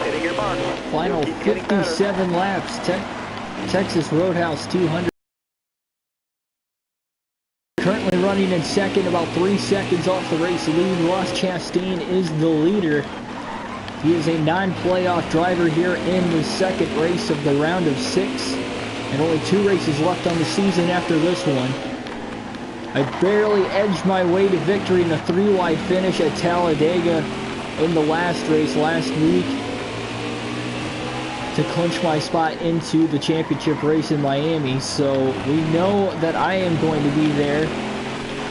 hitting your mark. Final 57 laps. Texas Roadhouse 200. Currently running in second, about 3 seconds off the race lead. Ross Chastain is the leader. He is a non-playoff driver here in the second race of the round of 6. And only 2 races left on the season after this one. I barely edged my way to victory in a 3-wide finish at Talladega in the last race last week to clinch my spot into the championship race in Miami. So we know that I am going to be there.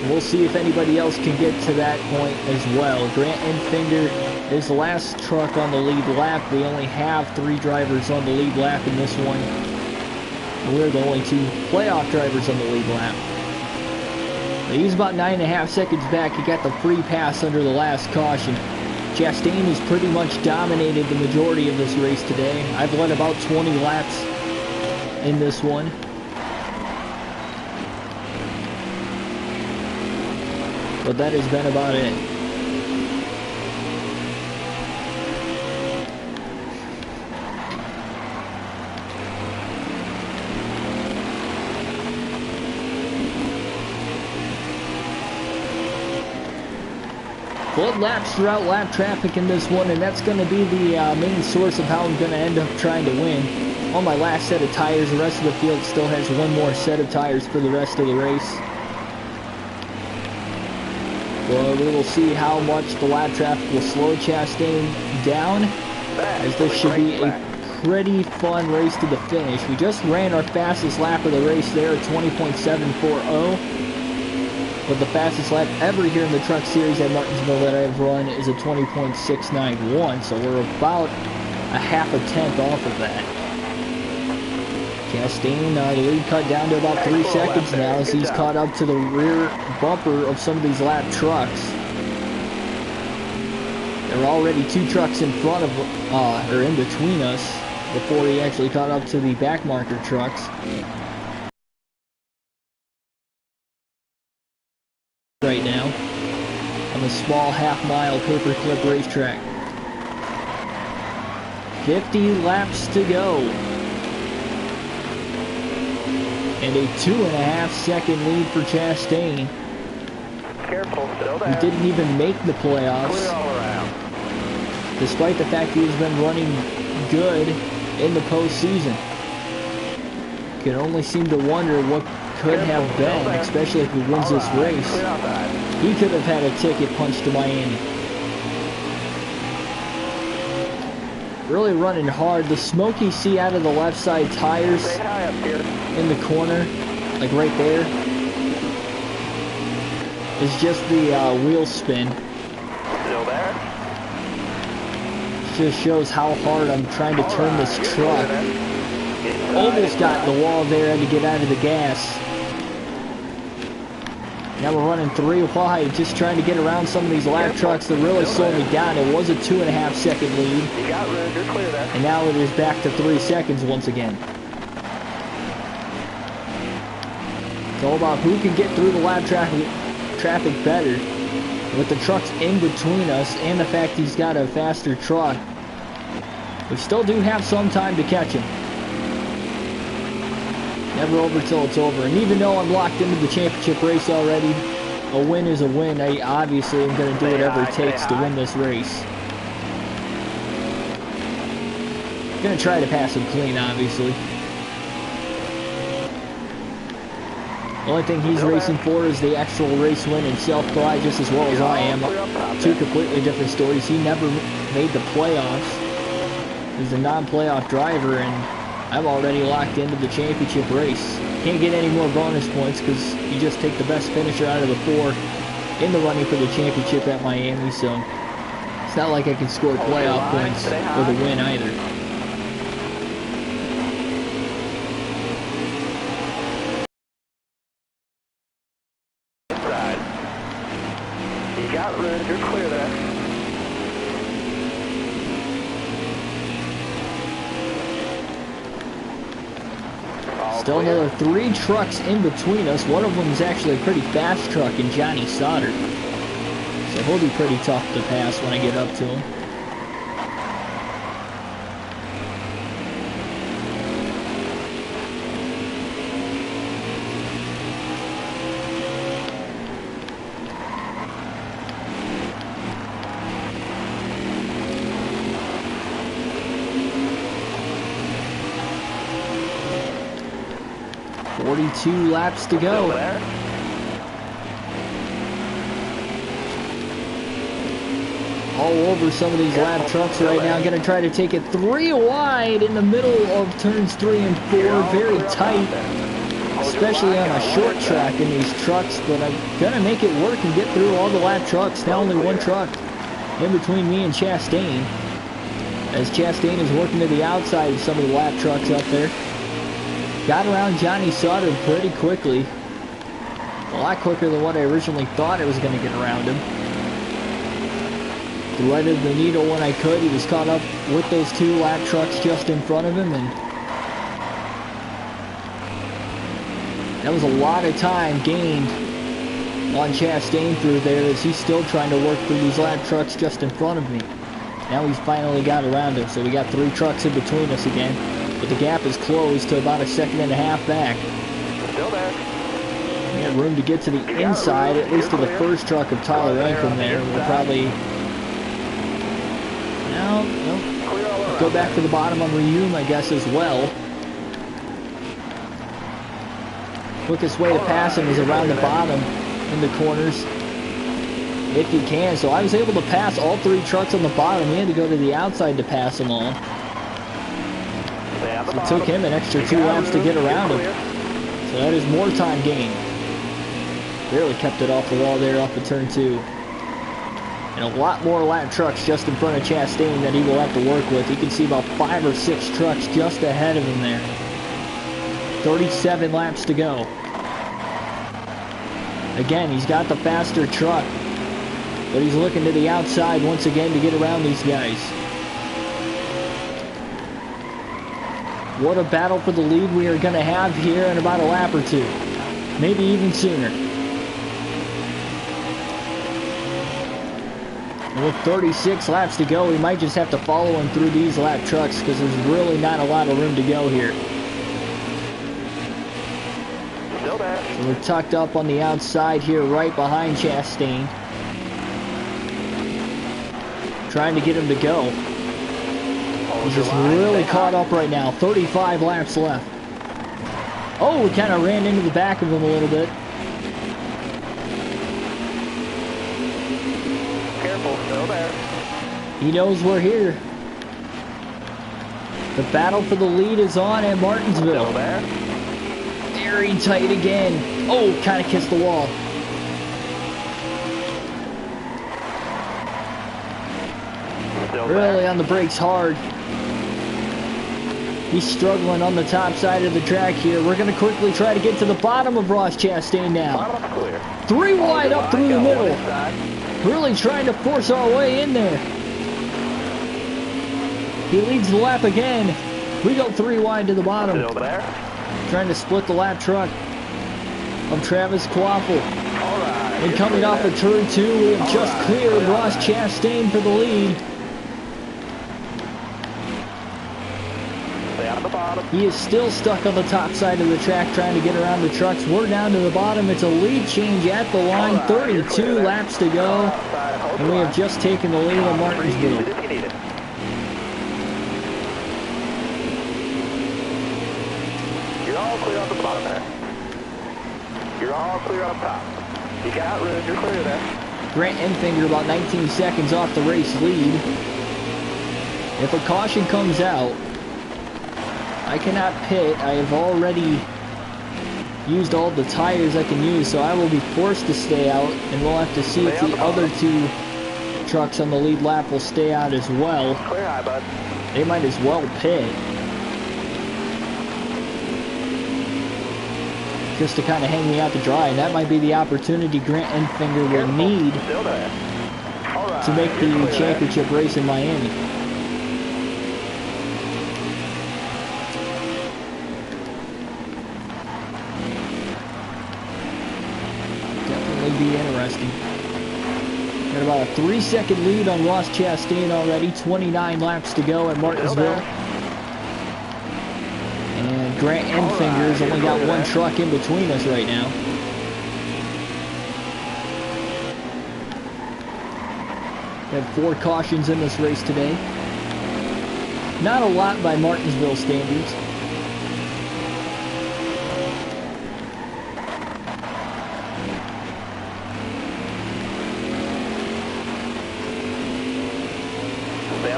We'll see if anybody else can get to that point as well. Grant Enfinger is the last truck on the lead lap. We only have 3 drivers on the lead lap in this one. And we're the only 2 playoff drivers on the lead lap. But he's about 9.5 seconds back. He got the free pass under the last caution. Chastain has pretty much dominated the majority of this race today. I've led about 20 laps in this one. But that has been about it. Flood laps throughout lap traffic in this one, and that's going to be the main source of how I'm going to end up trying to win. On my last set of tires, the rest of the field still has 1 more set of tires for the rest of the race. Well, we will see how much the lap traffic will slow Chastain down, as this should be a pretty fun race to the finish. We just ran our fastest lap of the race there at 20.740. But the fastest lap ever here in the Truck Series at Martinsville that I've run is a 20.691, so we're about a half a tenth off of that. Chastain, the lead cut down to about 3 seconds now as he's caught up to the rear bumper of some of these lap trucks. There are already 2 trucks in front of, or in between us, before he actually caught up to the back marker trucks. Right now on the small half-mile paperclip racetrack. 50 laps to go. And a 2.5 second lead for Chastain. Careful, he didn't even make the playoffs. Despite the fact he's been running good in the postseason. Can only seem to wonder what could have been, especially if he wins this race. He could have had a ticket punched to Miami. Really running hard. The smoke you see out of the left side tires in the corner, like right there, is just the wheel spin. Still there? Just shows how hard I'm trying to turn this truck. Almost got in the wall there, had to get out of the gas. Now we're running 3 wide, just trying to get around some of these lap trucks that really slowed me down. It was a 2.5 second lead. And now it is back to 3 seconds once again. It's all about who can get through the lap traffic better. With the trucks in between us and the fact he's got a faster truck, we still do have some time to catch him. Never over till it's over. And even though I'm locked into the championship race already, a win is a win. I obviously am going to do whatever it takes to win this race. Going to try to pass him clean, obviously. The only thing he's racing for is the actual race win and self-pride, just as well as I am. 2 completely different stories. He never made the playoffs. He's a non-playoff driver, and I'm already locked into the championship race. Can't get any more bonus points because you just take the best finisher out of the 4 in the running for the championship at Miami, so it's not like I can score playoff points with a win either. You got room, you're clear there. Still another 3 trucks in between us. One of them is actually a pretty fast truck in Johnny Sauter. So he'll be pretty tough to pass when I get up to him. 42 laps to go. All over some of these lap trucks right now. Going to try to take it 3 wide in the middle of turns 3 and 4. Very tight, especially on a short track in these trucks. But I'm going to make it work and get through all the lap trucks. Now only one truck in between me and Chastain, as Chastain is working to the outside of some of the lap trucks up there. Got around Johnny Sauter pretty quickly. A lot quicker than what I originally thought I was going to get around him. Threaded the needle when I could. He was caught up with those 2 lap trucks just in front of him, and that was a lot of time gained on Chastain through there, as he's still trying to work through these lap trucks just in front of me. Now he's finally got around him, so we got 3 trucks in between us again. But the gap is closed to about a 1.5 seconds back. Still there. We have room to get to the inside, at least to the first truck of Tyler Rankin there. We'll probably go back to the bottom on Rehume, I guess, as well. Quickest way to pass him is around the bottom in the corners, if you can. So I was able to pass all 3 trucks on the bottom. We had to go to the outside to pass them all. So it took him an extra 2 laps to get around him. So that is more time gained. Barely kept it off the wall there off of turn 2. And a lot more lap trucks just in front of Chastain that he will have to work with. You can see about 5 or 6 trucks just ahead of him there. 37 laps to go. Again, he's got the faster truck, but he's looking to the outside once again to get around these guys. What a battle for the lead we are going to have here in about a lap or 2. Maybe even sooner. And with 36 laps to go, we might just have to follow him through these lap trucks, because there's really not a lot of room to go here. So we're tucked up on the outside here, right behind Chastain. Trying to get him to go. He's just really caught up right now. 35 laps left. Oh, we kind of ran into the back of him a little bit. Careful, still there. He knows we're here. The battle for the lead is on at Martinsville. Still there. Very tight again. Oh, kind of kissed the wall. Still Really there. on the brakes hard. He's struggling on the top side of the track here. We're going to quickly try to get to the bottom of Ross Chastain now. Bottom clear. 3 wide up through the middle. Inside. Really trying to force our way in there. He leads the lap again. We go 3 wide to the bottom. Still there. Trying to split the lap truck of Travis Quaffle. Alright. And coming off of turn 2, we have just cleared Ross Chastain for the lead. Stay on the bottom. He is still stuck on the top side of the track trying to get around the trucks. We're down to the bottom. It's a lead change at the line. 32 laps to go. And we have just taken the lead at Martinsville. You're all clear on the bottom there. You're all clear up top. You got room. You're clear there. Grant Enfinger about 19 seconds off the race lead. If a caution comes out, I cannot pit. I have already used all the tires I can use, so I will be forced to stay out, and we'll have to see if the other 2 trucks on the lead lap will stay out as well. Clear high, bud. They might as well pit, just to kind of hang me out to dry, and that might be the opportunity Grant Enfinger will need to make the championship race in Miami. Be interesting. Got about a 3-second lead on Ross Chastain already. 29 laps to go at Martinsville. And Grant Enfinger's only got 1 truck in between us right now. We had 4 cautions in this race today. Not a lot by Martinsville standards.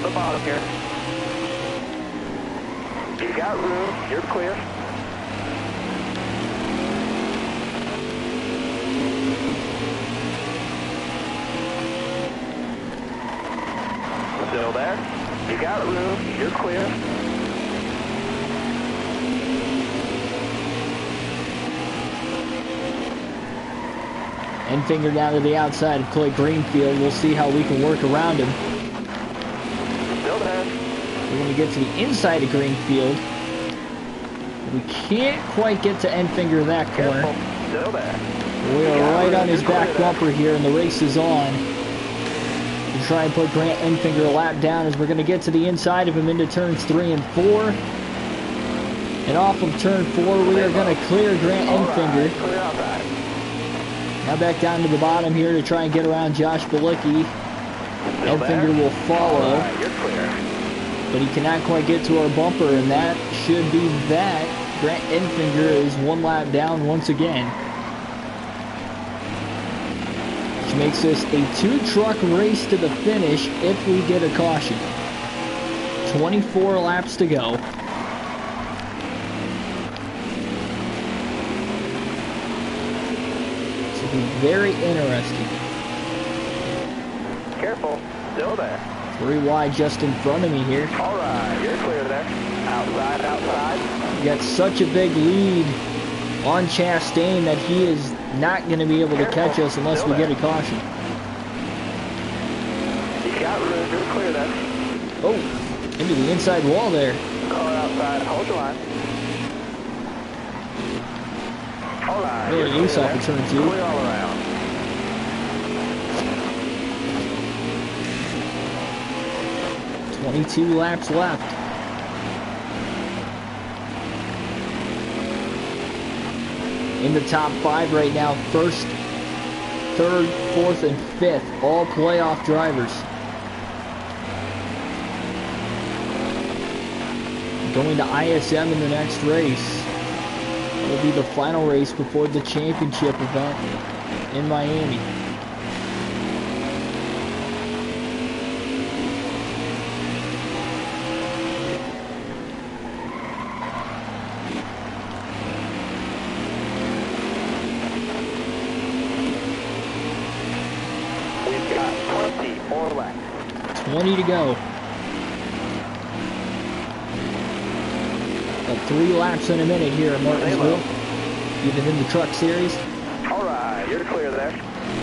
down the bottom here. You got room, you're clear. Still there. You got room, you're clear. Enfinger down to the outside of Clay Greenfield. We'll see how we can work around him. Still there. We're going to get to the inside of Greenfield. We can't quite get to Enfinger that corner. Careful. Still there. We are right on his back bumper here, and the race is on. We try and put Grant Enfinger a lap down as we're going to get to the inside of him into turns 3 and 4. And off of turn 4, we are going to clear Grant Enfinger. Now back down to the bottom here to try and get around Josh Balicki. Enfinger will follow, but he cannot quite get to our bumper, and that should be that. Grant Enfinger is 1 lap down once again, which makes this a 2-truck race to the finish if we get a caution. 24 laps to go. Be very interesting. Careful, still there. 3 wide just in front of me here. All right, you're clear there. Outside, outside. We got such a big lead on Chastain that he is not going to be able to catch us unless we get a caution. You got room, you're clear there. Oh, into the inside wall there. Car outside, hold your line. All right, really loose off of turn 2. Clear all around. 22 laps left. In the top 5 right now, 1st, 3rd, 4th, and 5th, all playoff drivers. Going to ISM in the next race. It'll be the final race before the championship event in Miami. We've got 20 more laps. 20 to go. About 3 laps in a minute here at Martinsville, even in the truck series. All right, you're clear there.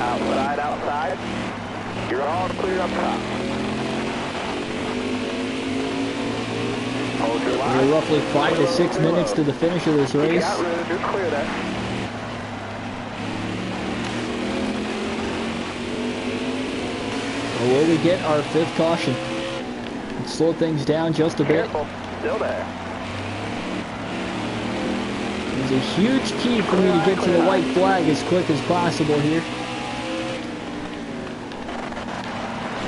Outside, outside. You're all clear up top. Hold your line. We're roughly 5 to 6 minutes to the finish of this race. You got room, you're clear there. Or will we get our 5th caution? Let's slow things down just a bit. Careful, still there. It's a huge key for me to get to the white flag as quick as possible here.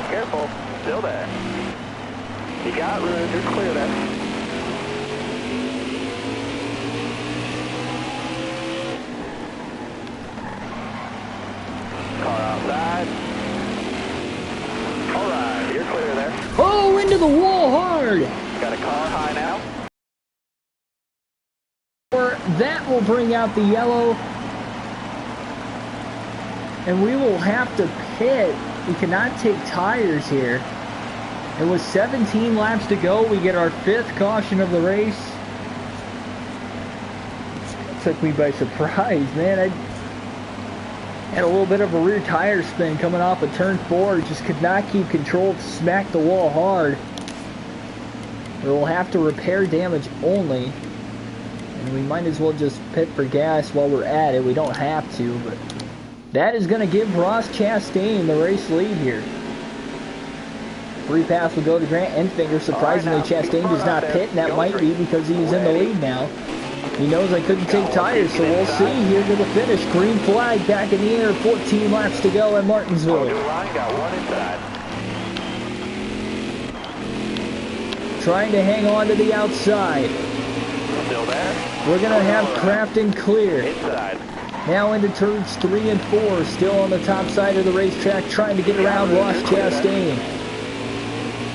Careful, still there. You got room, you're clear there. Car outside. All right, you're clear there. Oh, into the wall hard! Got a car high now. That will bring out the yellow, and we will have to pit. We cannot take tires here. And with 17 laps to go, we get our 5th caution of the race. It took me by surprise, man. I had a little bit of a rear tire spin coming off of turn 4. Just could not keep control, smacked the wall hard. We'll have to repair damage only. And we might as well just pit for gas while we're at it. We don't have to, but that is going to give Ross Chastain the race lead here. Free pass will go to Grant Enfinger. Surprisingly, Chastain does not pit, and that might be because he's in the lead now. He knows I couldn't take tires, so we'll see here to the finish. Green flag back in the air. 14 laps to go at Martinsville. Got one inside. Trying to hang on to the outside. Still there. We're going to have Crafton clear. Inside. Now into turns 3 and 4. Still on the top side of the racetrack, trying to get around Ross Chastain.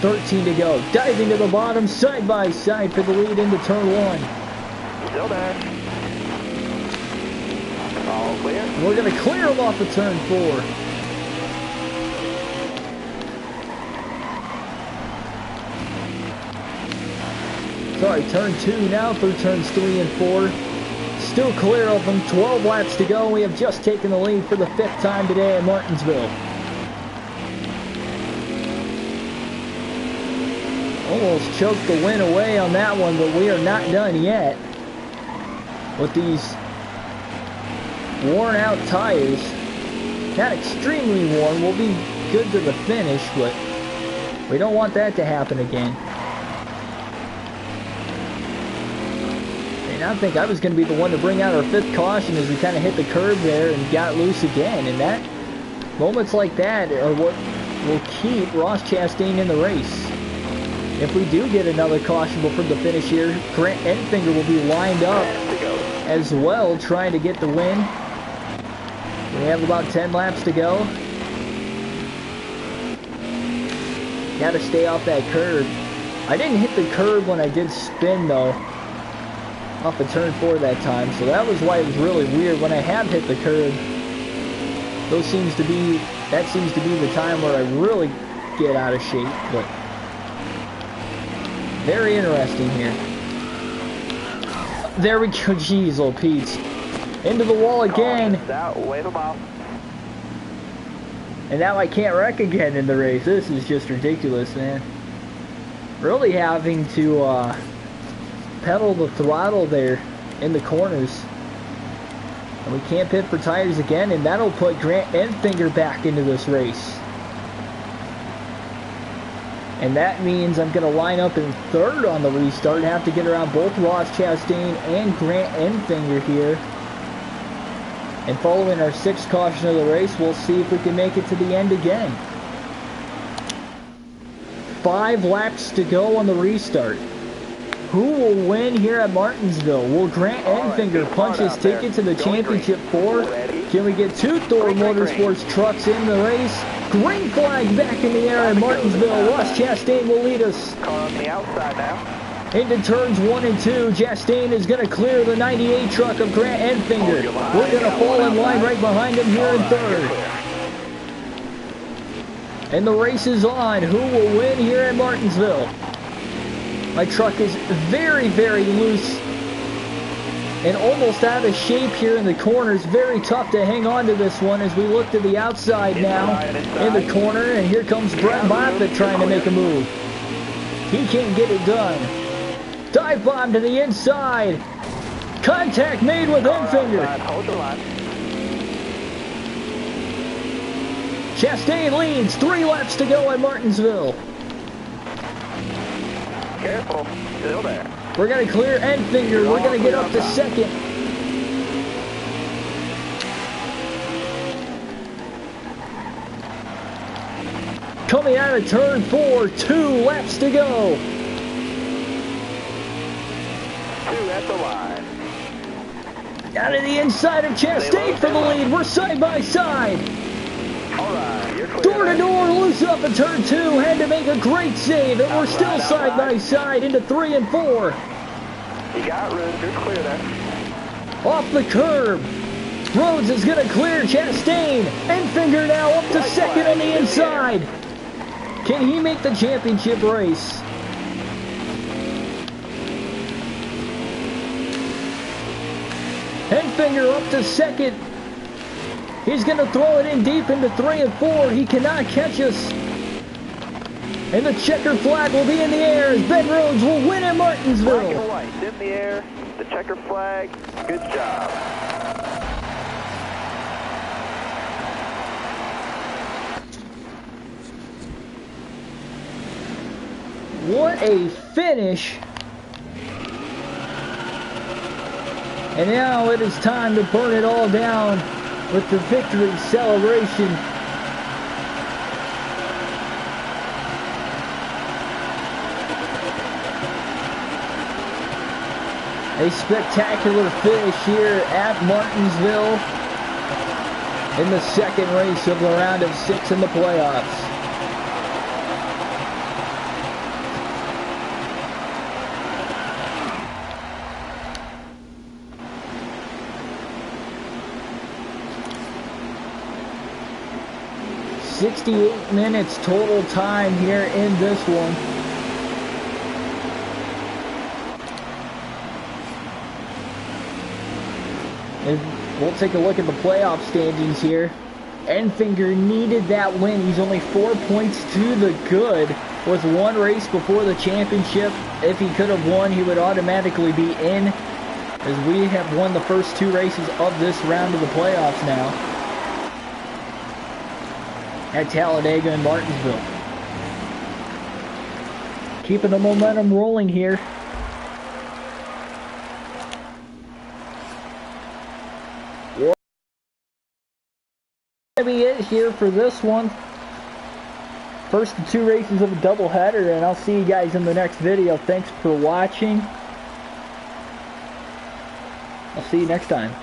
13 to go. Diving to the bottom, side by side for the lead into turn 1. Still there. All clear. We're going to clear him off of turn 4. Sorry, turn 2 now through turns 3 and 4. Still clear of them. 12 laps to go. We have just taken the lead for the 5th time today at Martinsville. Almost choked the win away on that one, but we are not done yet. With these worn out tires. Not extremely worn. We'll be good to the finish, but we don't want that to happen again. And I think I was going to be the one to bring out our 5th caution as we kind of hit the curb there and got loose again. And that moments like that are what will keep Ross Chastain in the race. If we do get another caution before the finish here, Grant Enfinger will be lined up as well, trying to get the win. We have about 10 laps to go. Got to stay off that curb. I didn't hit the curb when I did spin though, off of turn 4 that time, so that was why it was really weird. When I have hit the curb, that seems to be the time where I really get out of shape. But very interesting here. There we go. Jeez, oh Pete. Into the wall again. Wave him off. And now I can't wreck again in the race. This is just ridiculous, man. Really having to pedal the throttle there in the corners. And we can't pit for tires again, and that'll put Grant Enfinger back into this race. And that means I'm going to line up in 3rd on the restart and have to get around both Ross Chastain and Grant Enfinger here. And following our 6th caution of the race, we'll see if we can make it to the end again. 5 laps to go on the restart. Who will win here at Martinsville? Will Grant Enfinger punch his ticket to the championship 4? Can we get 2 Thor Motorsports trucks in the race? Green flag back in the air at Martinsville. Ross Chastain will lead us Car on the outside now. into turns 1 and 2. Chastain is going to clear the 98 truck of Grant Enfinger. We're going to fall in line right behind him here in 3rd. And the race is on. Who will win here at Martinsville? My truck is very, very loose and almost out of shape here in the corners. Very tough to hang on to this one as we look to the outside now in the corner. And here comes Brett Moffitt trying to make a move. He can't get it done. Dive bomb to the inside. Contact made with Enfinger. Hold the line. Chastain leads. 3 laps to go at Martinsville. Careful. Still there. We're going to clear Enfinger. We're going to get up to 2nd. Coming out of turn 4, 2 laps to go. 2 at the line. Out of the inside of Chastain for the lead. We're side by side. All right, you're clear. Door to door, loose up in turn 2. Had to make a great save, and we're still side by side into 3 and 4. You got room. You're clear there. Off the curb. Rhodes is going to clear Chastain. Enfinger now up to 2nd on the inside. Can he make the championship race? Enfinger up to 2nd. He's going to throw it in deep into 3 and 4. He cannot catch us. And the checker flag will be in the air as Ben Rhodes will win at Martinsville. Black and white in the air. The checker flag. Good job. What a finish. And now it is time to burn it all down with the victory celebration. A spectacular finish here at Martinsville in the 2nd race of the round of 6 in the playoffs. 68 minutes total time here in this one. And we'll take a look at the playoff standings here. Enfinger needed that win. He's only 4 points to the good with one race before the championship. If he could have won, he would automatically be in, as we have won the first 2 races of this round of the playoffs now at Talladega and Martinsville. Keeping the momentum rolling here. That'll be it here for this one. First of 2 races of a doubleheader, and I'll see you guys in the next video. Thanks for watching. I'll see you next time.